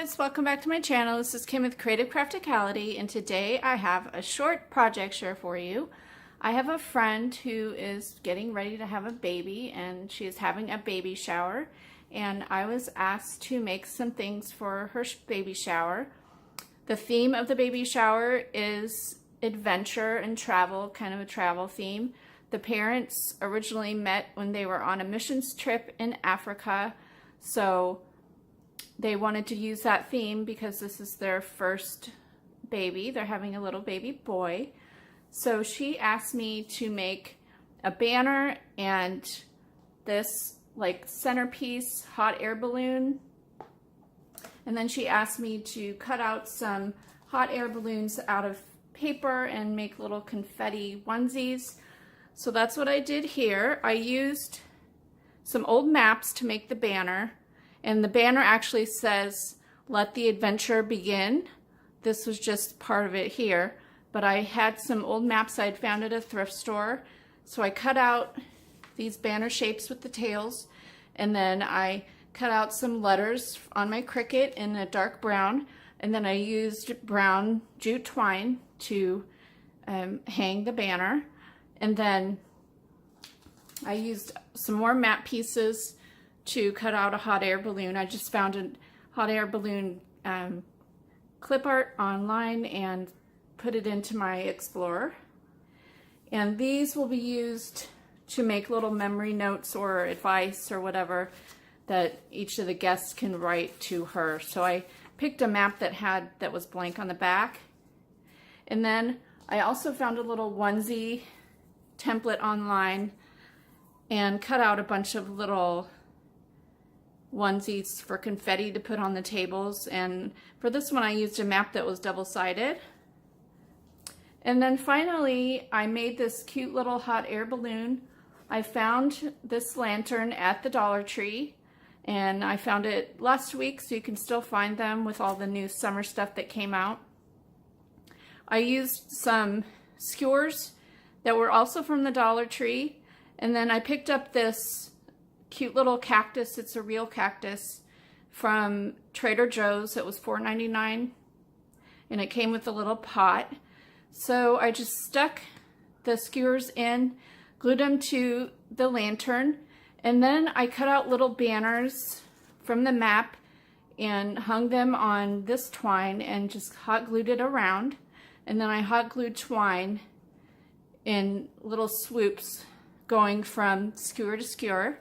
guys, welcome back to my channel. This is Kim with Creative Crafticality, and today I have a short project share for you. I have a friend who is getting ready to have a baby, and she is having a baby shower, and I was asked to make some things for her baby shower. The theme of the baby shower is adventure and travel, kind of a travel theme. The parents originally met when they were on a missions trip in Africa, so they wanted to use that theme because this is their first baby. They're having a little baby boy. So she asked me to make a banner and this like centerpiece hot air balloon. And then she asked me to cut out some hot air balloons out of paper and make little confetti onesies. So that's what I did here. I used some old maps to make the banner. And the banner actually says, "Let the adventure begin." This was just part of it here. But I had some old maps I'd found at a thrift store. So I cut out these banner shapes with the tails. And then I cut out some letters on my Cricut in a dark brown. And then I used brown jute twine to hang the banner. And then I used some more map pieces to cut out a hot air balloon. I just found a hot air balloon clip art online and put it into my Explorer. And these will be used to make little memory notes or advice or whatever that each of the guests can write to her. So I picked a map that was blank on the back. And then I also found a little onesie template online and cut out a bunch of little onesies for confetti to put on the tables, and for this one I used a map that was double-sided. And then finally I made this cute little hot air balloon. I found this lantern at the Dollar Tree, and I found it last week, so you can still find them with all the new summer stuff that came out. I used some skewers that were also from the Dollar Tree, and then I picked up this cute little cactus. It's a real cactus from Trader Joe's. It was $4.99 and it came with a little pot. So I just stuck the skewers in, glued them to the lantern, and then I cut out little banners from the map and hung them on this twine and just hot glued it around. And then I hot glued twine in little swoops going from skewer to skewer.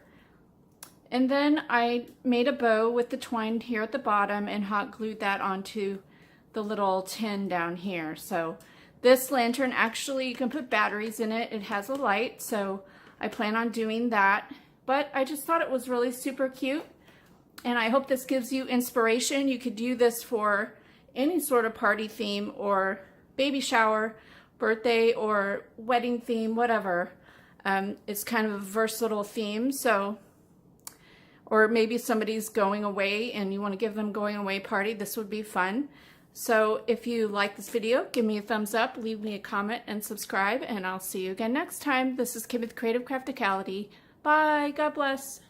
And then I made a bow with the twine here at the bottom and hot glued that onto the little tin down here. So this lantern, actually you can put batteries in it. It has a light, so I plan on doing that. But I just thought it was really super cute, and I hope this gives you inspiration. You could do this for any sort of party theme or baby shower, birthday or wedding theme, whatever. It's kind of a versatile theme, so or maybe somebody's going away and you want to give them going away party. This would be fun. So if you like this video, give me a thumbs up, leave me a comment, and subscribe, and I'll see you again next time. This is Kim with Creative Crafticality. Bye. God bless.